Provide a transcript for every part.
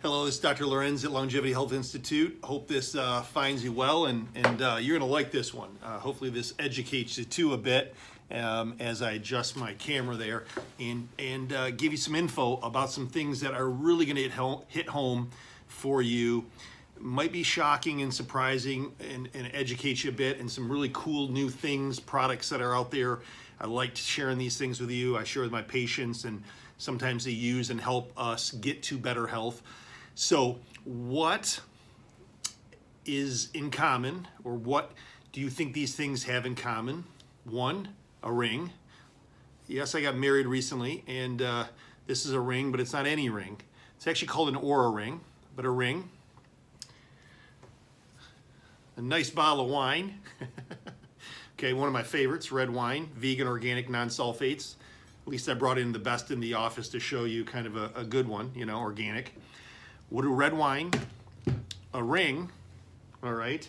Hello, this is Dr. Lewerenz at Longevity Health Institute. Hope this finds you well, and you're going to like this one. Hopefully this educates you too a bit as I adjust my camera there and give you some info about some things that are really going to hit home for you. Might be shocking and surprising and educate you a bit, and some really cool new things, products that are out there. I like sharing these things with you. I share with my patients, and sometimes they use and help us get to better health. So what is in common, or what do you think these things have in common? One, a ring. Yes, I got married recently, and this is a ring, but it's not any ring. It's actually called an Oura ring, but a ring. A nice bottle of wine. Okay, one of my favorites, red wine, vegan, organic, non-sulfates. At least I brought in the best in the office to show you kind of a good one, you know, organic. What do red wine, a ring, all right,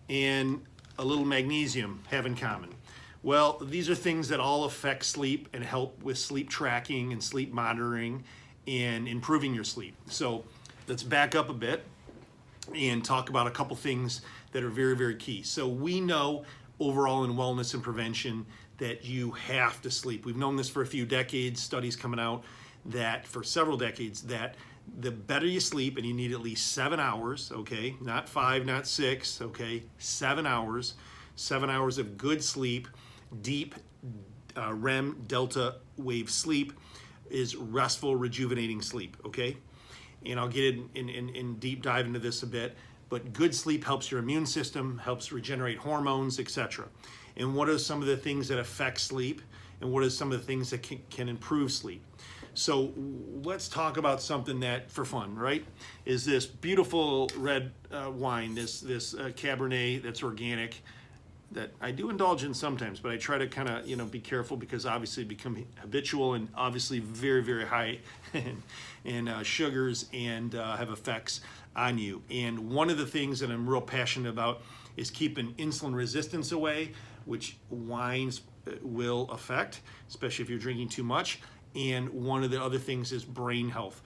and a little magnesium have in common? Well, these are things that all affect sleep and help with sleep tracking and sleep monitoring and improving your sleep. So let's back up a bit and talk about a couple things that are very, very key. So we know overall in wellness and prevention that you have to sleep. We've known this for a few decades, studies coming out that for several decades that the better you sleep, and you need at least 7 hours, okay, not 5, not 6, okay, 7 hours, 7 hours of good sleep, deep REM delta wave sleep is restful, rejuvenating sleep, okay? And I'll get in deep dive into this a bit, but good sleep helps your immune system, helps regenerate hormones, etc. And what are some of the things that affect sleep, and what are some of the things that can improve sleep? So let's talk about something that, for fun, right, is this beautiful red wine, this Cabernet that's organic, that I do indulge in sometimes, but I try to kind of, be careful, because obviously it become habitual and obviously very, very high in sugars and have effects on you. And one of the things that I'm real passionate about is keeping insulin resistance away, which wines will affect, especially if you're drinking too much. And one of the other things is brain health.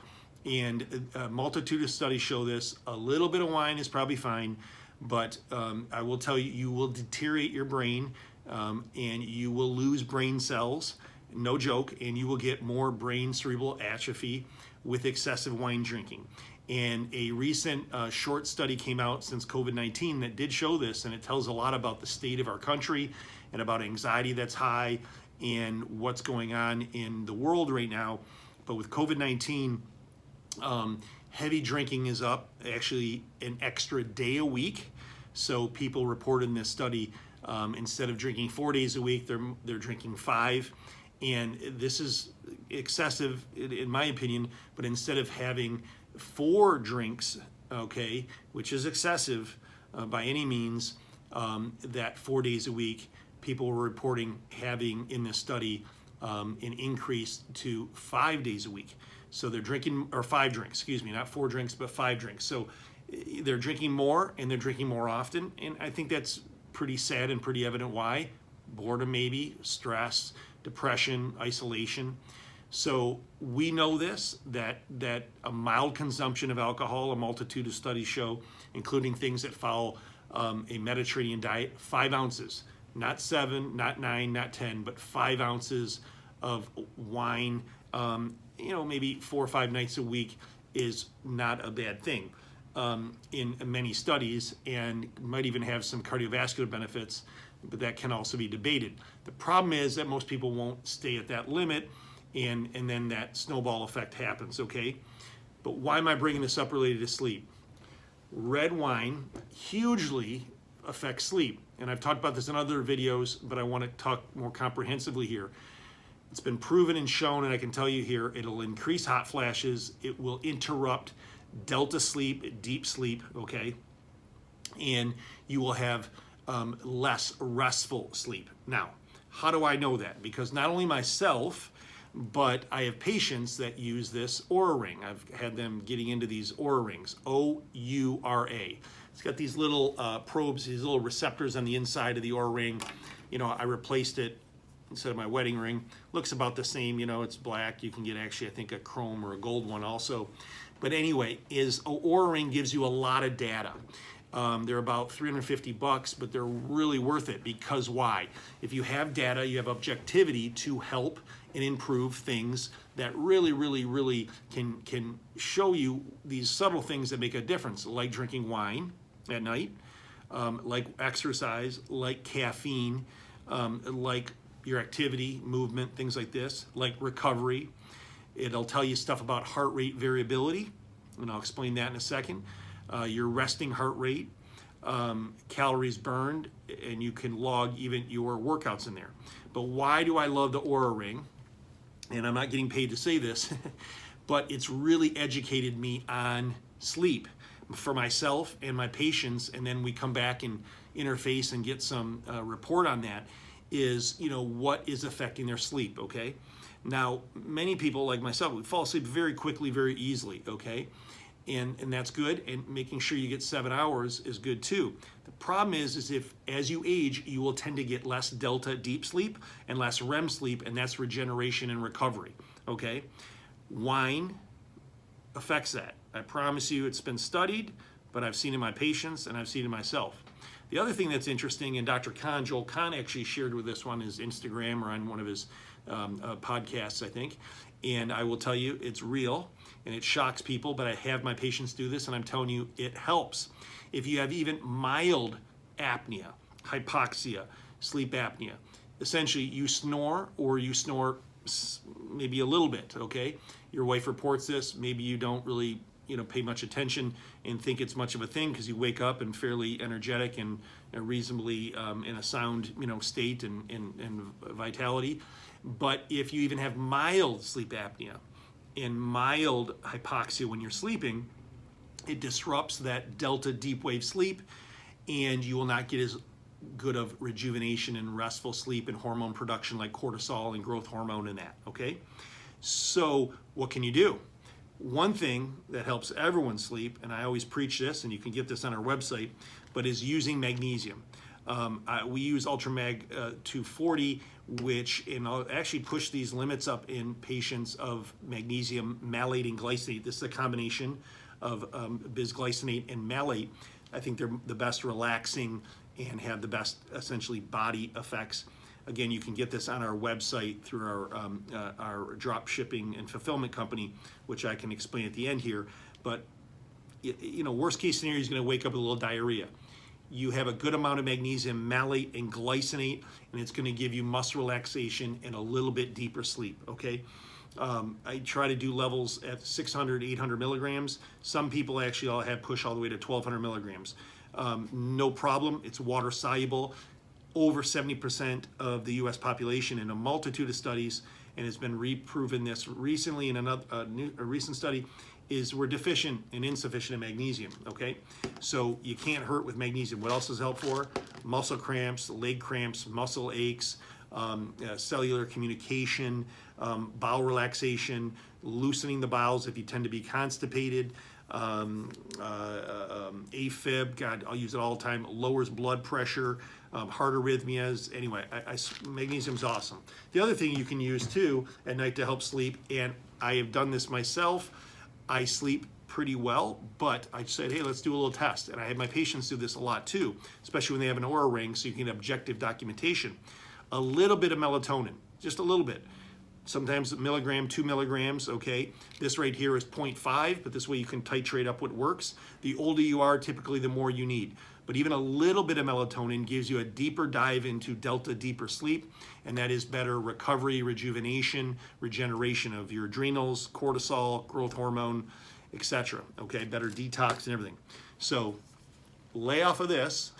And a multitude of studies show this. A little bit of wine is probably fine, but I will tell you, you will deteriorate your brain and you will lose brain cells, no joke, and you will get more brain cerebral atrophy with excessive wine drinking. And a recent short study came out since COVID-19 that did show this, and it tells a lot about the state of our country and about anxiety that's high and what's going on in the world right now. But with COVID-19, heavy drinking is up, actually an extra day a week. So people reported in this study, instead of drinking 4 days a week, they're drinking 5. And this is excessive in my opinion, but instead of having 4 drinks, okay, which is excessive by any means, that 4 days a week, people were reporting having in this study an increase to 5 days a week. So they're drinking, or 5 drinks, excuse me, not 4 drinks, but 5 drinks. So they're drinking more, and they're drinking more often. And I think that's pretty sad and pretty evident why. Boredom maybe, stress, depression, isolation. So we know this, that a mild consumption of alcohol, a multitude of studies show, including things that follow a Mediterranean diet, 5 ounces. Not 7, not 9, not 10, but 5 ounces of wine, maybe 4 or 5 nights a week is not a bad thing in many studies, and might even have some cardiovascular benefits, but that can also be debated. The problem is that most people won't stay at that limit, and then that snowball effect happens, okay? But why am I bringing this up related to sleep? Red wine hugely affects sleep. And I've talked about this in other videos, but I want to talk more comprehensively here. It's been proven and shown, and I can tell you here, it'll increase hot flashes, it will interrupt delta sleep, deep sleep, okay? And you will have less restful sleep. Now, how do I know that? Because not only myself, but I have patients that use this Oura ring. I've had them getting into these Oura rings, O-U-R-A. It's got these little probes, these little receptors on the inside of the Oura ring. I replaced it instead of my wedding ring. Looks about the same, you know, it's black. You can get actually, I think, a chrome or a gold one also. But anyway, is an Oura Ring gives you a lot of data. They're about $350, but they're really worth it because why? If you have data, you have objectivity to help and improve things that really can show you these subtle things that make a difference, like drinking wine at night, like exercise, like caffeine, like your activity, movement, things like this, like recovery. It'll tell you stuff about heart rate variability, and I'll explain that in a second. Your resting heart rate, calories burned, and you can log even your workouts in there. But why do I love the Oura Ring? And I'm not getting paid to say this, but it's really educated me on sleep for myself and my patients, and then we come back and interface and get some report on that, is, you know, what is affecting their sleep, okay? Now, many people like myself, we fall asleep very quickly, very easily, okay? And that's good, and making sure you get 7 hours is good too. The problem is if as you age, you will tend to get less delta deep sleep and less REM sleep, and that's regeneration and recovery, okay? Wine affects that. I promise you it's been studied, but I've seen it in my patients and I've seen it myself. The other thing that's interesting, and Dr. Kahn, Joel Kahn actually shared with this on his Instagram or on one of his podcasts, I think, and I will tell you it's real and it shocks people, but I have my patients do this and I'm telling you it helps. If you have even mild apnea, hypoxia, sleep apnea, essentially you snore or you snore maybe a little bit, okay? Your wife reports this, maybe you don't really, you know, pay much attention and think it's much of a thing because you wake up and fairly energetic and reasonably in a sound, you know, state and vitality. But if you even have mild sleep apnea and mild hypoxia when you're sleeping, it disrupts that delta deep wave sleep, and you will not get as good of rejuvenation and restful sleep and hormone production like cortisol and growth hormone and that, okay? So what can you do? One thing that helps everyone sleep, and I always preach this, and you can get this on our website, but is using magnesium. We use UltraMag 240, which, and I'll actually push these limits up in patients of magnesium malate and glycinate. This is a combination of bisglycinate and malate. I think they're the best relaxing and have the best, essentially, body effects. Again, you can get this on our website through our drop shipping and fulfillment company, which I can explain at the end here. But, you know, worst case scenario is going to wake up with a little diarrhea. You have a good amount of magnesium malate and glycinate, and it's going to give you muscle relaxation and a little bit deeper sleep, okay? I try to do levels at 600, 800 milligrams. Some people actually all have push all the way to 1,200 milligrams. No problem. It's water soluble. Over 70% of the U.S. population in a multitude of studies, and it's been reproven this recently in a recent study, is we're deficient and insufficient in magnesium, okay? So you can't hurt with magnesium. What else does it help for? Muscle cramps, leg cramps, muscle aches, cellular communication, bowel relaxation, loosening the bowels if you tend to be constipated, AFib, God, I'll use it all the time, lowers blood pressure, heart arrhythmias. Anyway, magnesium's awesome. The other thing you can use too at night to help sleep, and I have done this myself, I sleep pretty well, but I said, hey, let's do a little test. And I have my patients do this a lot too, especially when they have an Oura Ring, so you can get objective documentation. A little bit of melatonin, just a little bit. Sometimes a milligram, 2 milligrams, okay? This right here is 0.5, but this way you can titrate up what works. The older you are, typically the more you need. But even a little bit of melatonin gives you a deeper dive into delta deeper sleep, and that is better recovery, rejuvenation, regeneration of your adrenals, cortisol, growth hormone, etc. Okay, better detox and everything. So lay off of this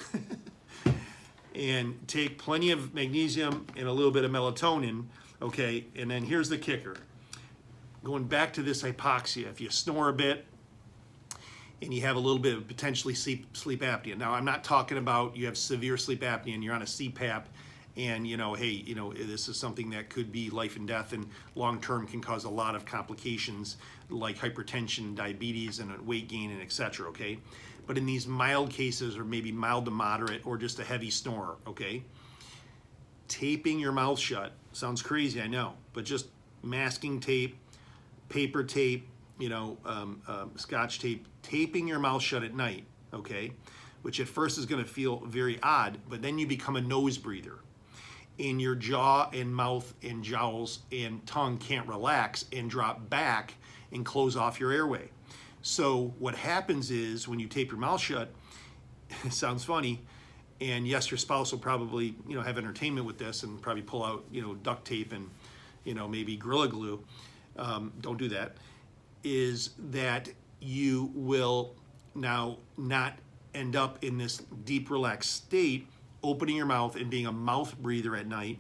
and take plenty of magnesium and a little bit of melatonin, okay? And then here's the kicker. Going back to this hypoxia, if you snore a bit, and you have a little bit of potentially sleep apnea. Now, I'm not talking about you have severe sleep apnea and you're on a CPAP and, you know, hey, you know, this is something that could be life and death and long-term can cause a lot of complications like hypertension, diabetes, and weight gain, and et cetera, okay? But in these mild cases, or maybe mild to moderate, or just a heavy snorer, okay? taping your mouth shut. Sounds crazy, I know, but just masking tape, paper tape, Scotch tape, taping your mouth shut at night, okay? Which at first is gonna feel very odd, but then you become a nose breather. And your jaw and mouth and jowls and tongue can't relax and drop back and close off your airway. So what happens is when you tape your mouth shut, it sounds funny, and yes, your spouse will probably, have entertainment with this and probably pull out, duct tape and, maybe Gorilla Glue. Don't do that. Is that you will now not end up in this deep relaxed state, opening your mouth and being a mouth breather at night,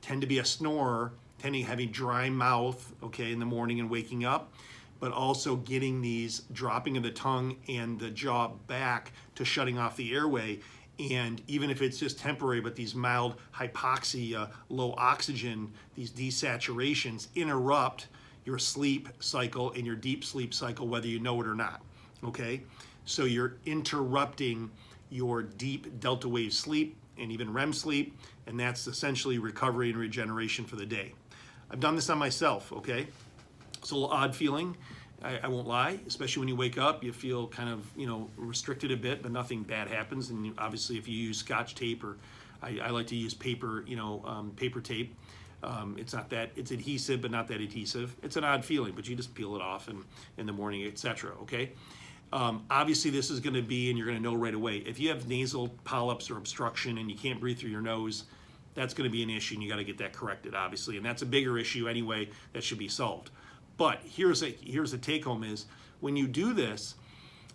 tend to be a snorer, tending to having dry mouth, okay, in the morning and waking up, but also getting these dropping of the tongue and the jaw back to shutting off the airway. And even if it's just temporary, but these mild hypoxia, low oxygen, these desaturations interrupt your sleep cycle and your deep sleep cycle, whether you know it or not, okay? So you're interrupting your deep delta wave sleep and even REM sleep, and that's essentially recovery and regeneration for the day. I've done this on myself, okay? It's a little odd feeling, I won't lie, especially when you wake up, you feel kind of, restricted a bit, but nothing bad happens. And obviously if you use Scotch tape, or I like to use paper, paper tape, it's adhesive, but not that adhesive. It's an odd feeling, but you just peel it off in the morning, etc. Okay. Obviously this is going to be, and you're going to know right away, if you have nasal polyps or obstruction and you can't breathe through your nose, that's going to be an issue, and you got to get that corrected, obviously. And that's a bigger issue anyway that should be solved. But here's the take home is, when you do this,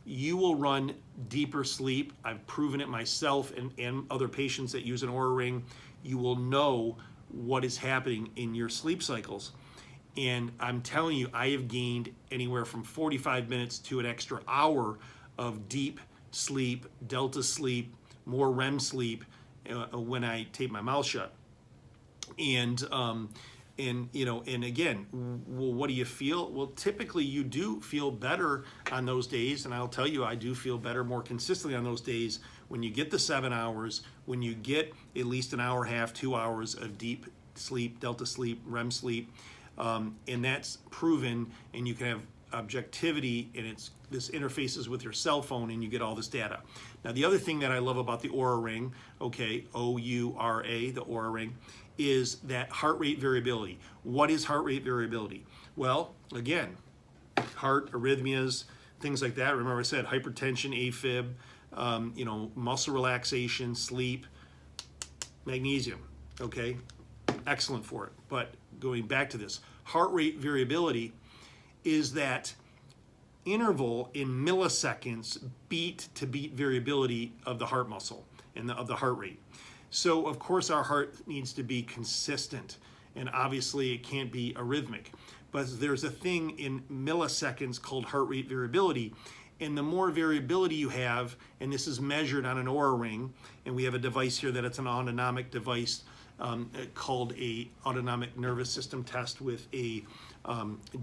you will run deeper sleep. I've proven it myself and other patients that use an Oura Ring. You will know what is happening in your sleep cycles. And I'm telling you, I have gained anywhere from 45 minutes to an extra hour of deep sleep, delta sleep, more REM sleep when I tape my mouth shut. And again, well, what do you feel? Well, typically you do feel better on those days, and I'll tell you, I do feel better more consistently on those days when you get the 7 hours, when you get at least an hour and a half, 2 hours of deep sleep, delta sleep, REM sleep, and that's proven, and you can have objectivity, and this interfaces with your cell phone, and you get all this data. Now, the other thing that I love about the Oura Ring, okay, O-U-R-A, the Oura Ring, is that heart rate variability. What is heart rate variability? Well, again, heart arrhythmias, things like that. Remember I said hypertension, AFib, muscle relaxation, sleep, magnesium, okay? Excellent for it. But going back to this, heart rate variability is that interval in milliseconds beat to beat variability of the heart muscle and of the heart rate. So of course our heart needs to be consistent, and obviously it can't be arrhythmic, but there's a thing in milliseconds called heart rate variability. And the more variability you have, and this is measured on an Oura Ring, and we have a device here that it's an autonomic device called a autonomic nervous system test with a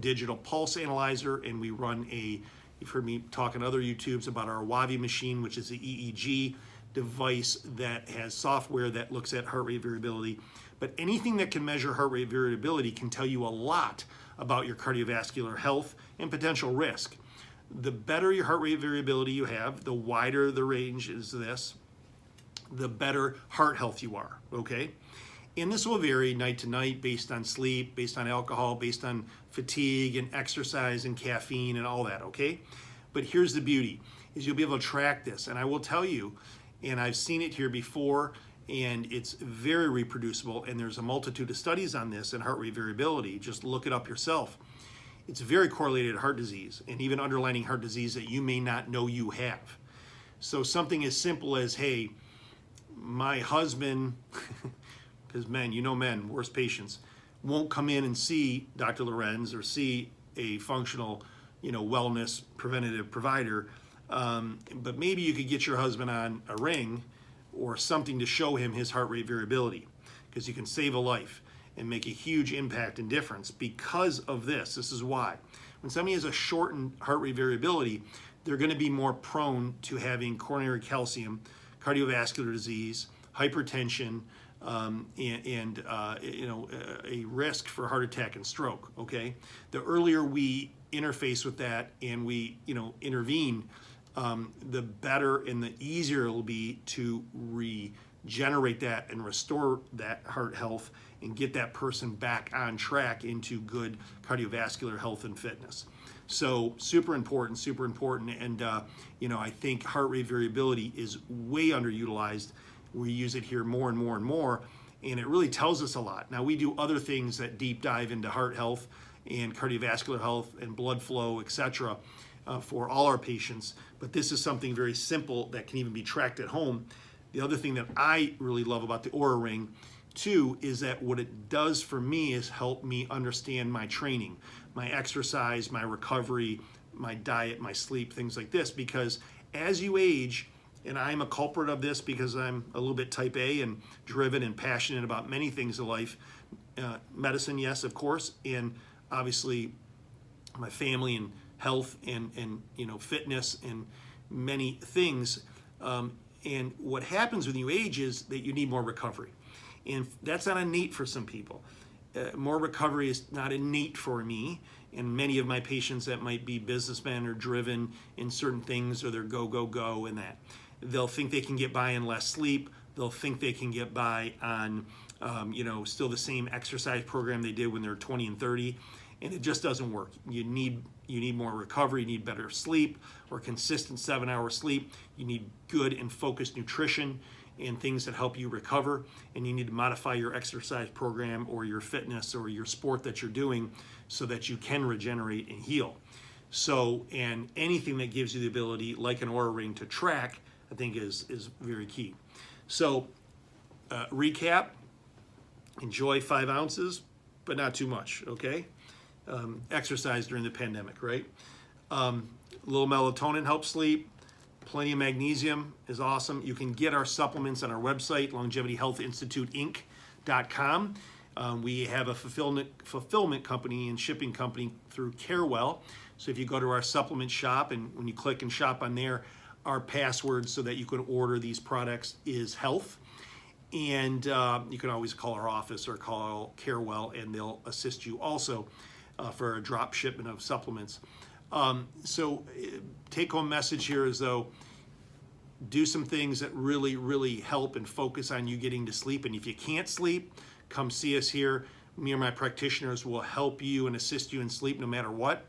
digital pulse analyzer, and we run you've heard me talk on other YouTubes about our WAVI machine, which is the EEG device that has software that looks at heart rate variability. But anything that can measure heart rate variability can tell you a lot about your cardiovascular health and potential risk. The better your heart rate variability you have, the wider the range is this, the better heart health you are, okay? And this will vary night to night based on sleep, based on alcohol, based on fatigue and exercise and caffeine and all that, okay? But here's the beauty, is you'll be able to track this. And I will tell you, and I've seen it here before, and it's very reproducible, and there's a multitude of studies on this and heart rate variability. Just look it up yourself. It's very correlated to heart disease and even underlying heart disease that you may not know you have. So something as simple as, hey, my husband, because men, worst patients, won't come in and see Dr. Lewerenz or see a functional, wellness preventative provider, but maybe you could get your husband on a ring or something to show him his heart rate variability, because you can save a life and make a huge impact and difference because of this. This is why. When somebody has a shortened heart rate variability, they're going to be more prone to having coronary calcium, cardiovascular disease, hypertension, a risk for heart attack and stroke. Okay, the earlier we interface with that and we intervene, the better and the easier it'll be to regenerate that and restore that heart health and get that person back on track into good cardiovascular health and fitness. So super important, and I think heart rate variability is way underutilized. We use it here more and more and more, and it really tells us a lot. Now we do other things that deep dive into heart health and cardiovascular health and blood flow, etc., for all our patients, but this is something very simple that can even be tracked at home. The other thing that I really love about the Oura Ring too is that what it does for me is help me understand my training, my exercise, my recovery, my diet, my sleep, things like this, because as you age, and I'm a culprit of this because I'm a little bit type A and driven and passionate about many things in life, medicine, yes, of course, and obviously my family and health and fitness and many things. And what happens when you age is that you need more recovery. And that's not innate for some people. More recovery is not innate for me. And many of my patients that might be businessmen or driven in certain things, or they're go, and that. They'll think they can get by on less sleep. They'll think they can get by on, still the same exercise program they did when they were 20 and 30. And it just doesn't work. You need more recovery, you need better sleep or consistent 7-hour sleep. You need good and focused nutrition and things that help you recover. And you need to modify your exercise program or your fitness or your sport that you're doing so that you can regenerate and heal. So, and anything that gives you the ability, like an Oura Ring, to track, I think is very key. So, recap, enjoy 5 ounces, but not too much, okay? Exercise during the pandemic, right? Little melatonin helps sleep. Plenty of magnesium is awesome. You can get our supplements on our website, longevityhealthinstituteinc.com. We have a fulfillment company and shipping company through Carewell. So if you go to our supplement shop and when you click and shop on there, our password so that you can order these products is health. And you can always call our office or call Carewell and they'll assist you also for a drop shipment of supplements. So take home message here is though, do some things that really, really help and focus on you getting to sleep. And if you can't sleep, come see us here. Me or my practitioners will help you and assist you in sleep no matter what.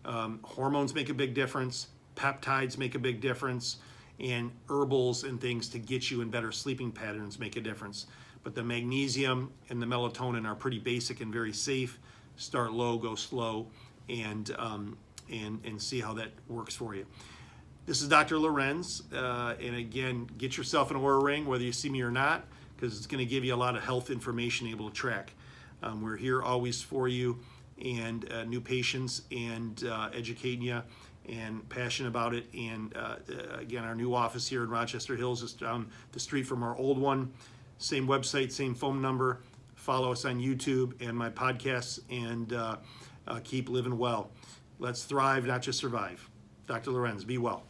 Hormones make a big difference. Peptides make a big difference. And herbals and things to get you in better sleeping patterns make a difference. But the magnesium and the melatonin are pretty basic and very safe. Start low, go slow, and see how that works for you. This is Dr. Lewerenz, and again, get yourself an Oura Ring, whether you see me or not, because it's going to give you a lot of health information able to track. We're here always for you, and new patients, and educating you, and passionate about it. And again, our new office here in Rochester Hills is down the street from our old one. Same website, same phone number. Follow us on YouTube and my podcasts, and keep living well. Let's thrive, not just survive. Dr. Lewerenz, be well.